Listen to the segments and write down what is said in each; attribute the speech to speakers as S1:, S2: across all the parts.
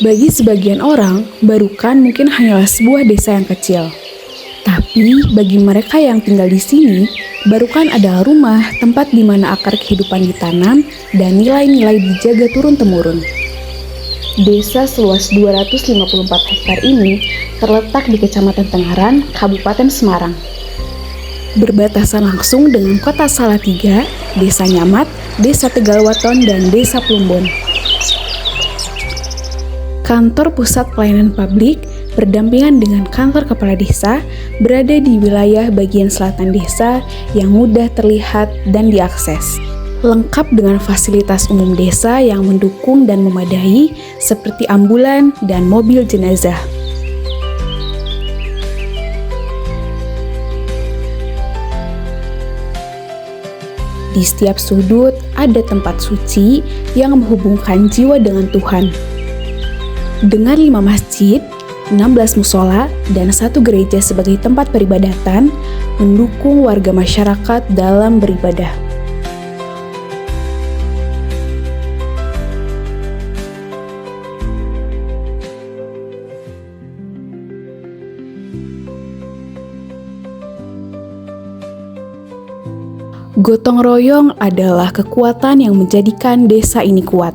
S1: Bagi sebagian orang, Barukan mungkin hanyalah sebuah desa yang kecil. Tapi bagi mereka yang tinggal di sini, Barukan adalah rumah tempat di mana akar kehidupan ditanam dan nilai-nilai dijaga turun-temurun. Desa seluas 254 hektar ini terletak di Kecamatan Tengaran, Kabupaten Semarang. Berbatasan langsung dengan Kota Salatiga, Desa Nyamat, Desa Tegalwaton, dan Desa Plumbon. Kantor Pusat Pelayanan Publik berdampingan dengan kantor kepala desa berada di wilayah bagian selatan desa yang mudah terlihat dan diakses. Lengkap dengan fasilitas umum desa yang mendukung dan memadai seperti ambulan dan mobil jenazah. Di setiap sudut ada tempat suci yang menghubungkan jiwa dengan Tuhan. Dengan 5 masjid, 16 musola, dan 1 gereja sebagai tempat peribadatan, mendukung warga masyarakat dalam beribadah. Gotong royong adalah kekuatan yang menjadikan desa ini kuat.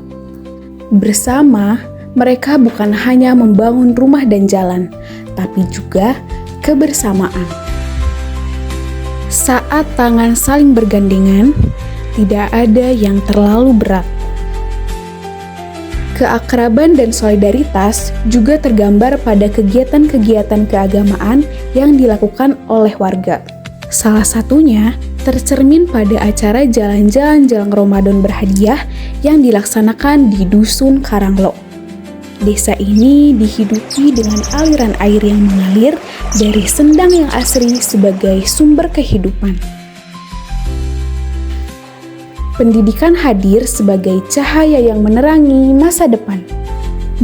S1: Bersama, mereka bukan hanya membangun rumah dan jalan, tapi juga kebersamaan. Saat tangan saling bergandengan, tidak ada yang terlalu berat. Keakraban dan solidaritas juga tergambar pada kegiatan-kegiatan keagamaan yang dilakukan oleh warga. Salah satunya tercermin pada acara jalan-jalan jelang Ramadan berhadiah yang dilaksanakan di Dusun Karanglo. Desa ini dihidupi dengan aliran air yang mengalir dari sendang yang asri sebagai sumber kehidupan. Pendidikan hadir sebagai cahaya yang menerangi masa depan.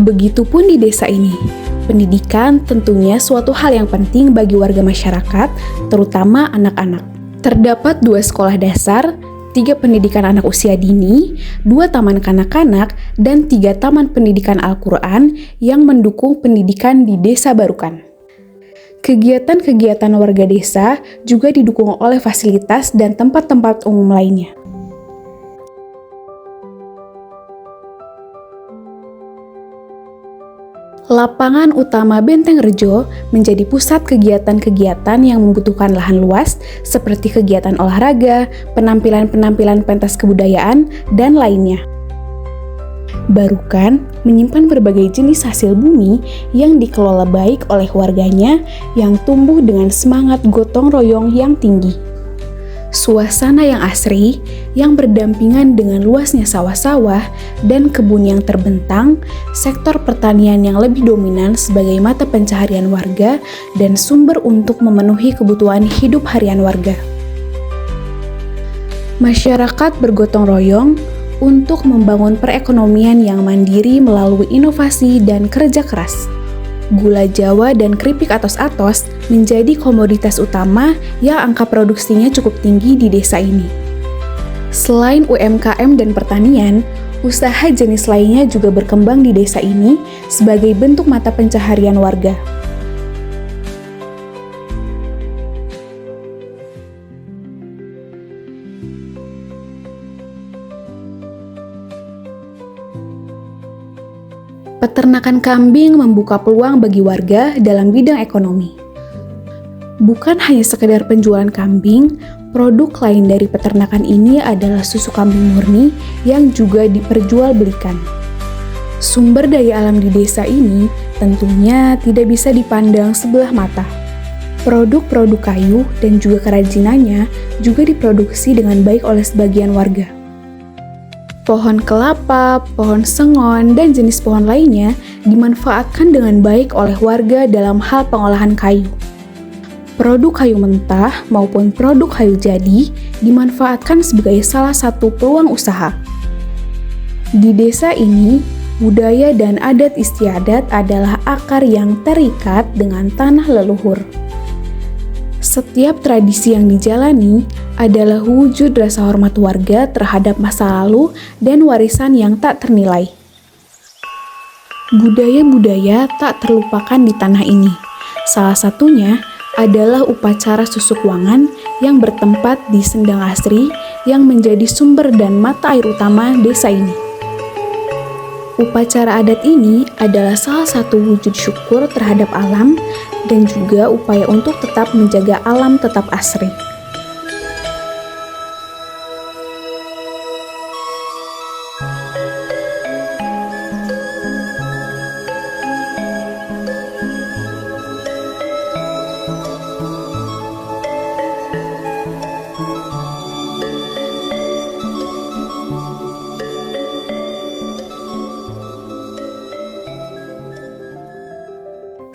S1: Begitupun di desa ini. Pendidikan tentunya suatu hal yang penting bagi warga masyarakat, terutama anak-anak. Terdapat 2 sekolah dasar, 3 pendidikan anak usia dini, 2 taman kanak-kanak, dan 3 taman pendidikan Al-Quran yang mendukung pendidikan di Desa Barukan. Kegiatan-kegiatan warga desa juga didukung oleh fasilitas dan tempat-tempat umum lainnya. Lapangan utama Benteng Rejo menjadi pusat kegiatan-kegiatan yang membutuhkan lahan luas seperti kegiatan olahraga, penampilan-penampilan pentas kebudayaan, dan lainnya. Barukan menyimpan berbagai jenis hasil bumi yang dikelola baik oleh warganya yang tumbuh dengan semangat gotong royong yang tinggi. Suasana yang asri, yang berdampingan dengan luasnya sawah-sawah dan kebun yang terbentang, sektor pertanian yang lebih dominan sebagai mata pencaharian warga dan sumber untuk memenuhi kebutuhan hidup harian warga. Masyarakat bergotong royong untuk membangun perekonomian yang mandiri melalui inovasi dan kerja keras. Gula Jawa dan keripik atos-atos menjadi komoditas utama yang angka produksinya cukup tinggi di desa ini. Selain UMKM dan pertanian, usaha jenis lainnya juga berkembang di desa ini sebagai bentuk mata pencaharian warga. Peternakan kambing membuka peluang bagi warga dalam bidang ekonomi. Bukan hanya sekedar penjualan kambing, produk lain dari peternakan ini adalah susu kambing murni yang juga diperjualbelikan. Sumber daya alam di desa ini tentunya tidak bisa dipandang sebelah mata. Produk-produk kayu dan juga kerajinannya juga diproduksi dengan baik oleh sebagian warga. Pohon kelapa, pohon sengon, dan jenis pohon lainnya dimanfaatkan dengan baik oleh warga dalam hal pengolahan kayu. Produk kayu mentah maupun produk kayu jadi dimanfaatkan sebagai salah satu peluang usaha. Di desa ini, budaya dan adat istiadat adalah akar yang terikat dengan tanah leluhur. Setiap tradisi yang dijalani adalah wujud rasa hormat warga terhadap masa lalu dan warisan yang tak ternilai. Budaya-budaya tak terlupakan di tanah ini. Salah satunya adalah upacara susukwangan yang bertempat di Sendang Asri yang menjadi sumber dan mata air utama desa ini. Upacara adat ini adalah salah satu wujud syukur terhadap alam dan juga upaya untuk tetap menjaga alam tetap asri.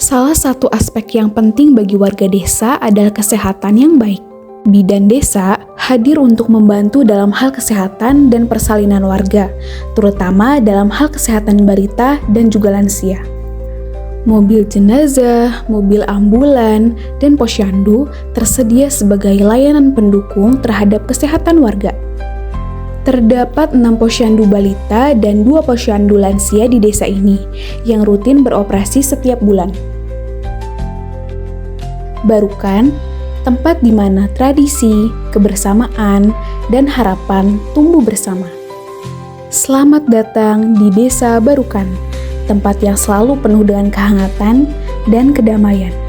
S1: Salah satu aspek yang penting bagi warga desa adalah kesehatan yang baik. Bidan desa hadir untuk membantu dalam hal kesehatan dan persalinan warga, terutama dalam hal kesehatan balita dan juga lansia. Mobil jenazah, mobil ambulan, dan posyandu tersedia sebagai layanan pendukung terhadap kesehatan warga. Terdapat 6 posyandu balita dan 2 posyandu lansia di desa ini yang rutin beroperasi setiap bulan. Barukan, tempat di mana tradisi, kebersamaan, dan harapan tumbuh bersama. Selamat datang di Desa Barukan, tempat yang selalu penuh dengan kehangatan dan kedamaian.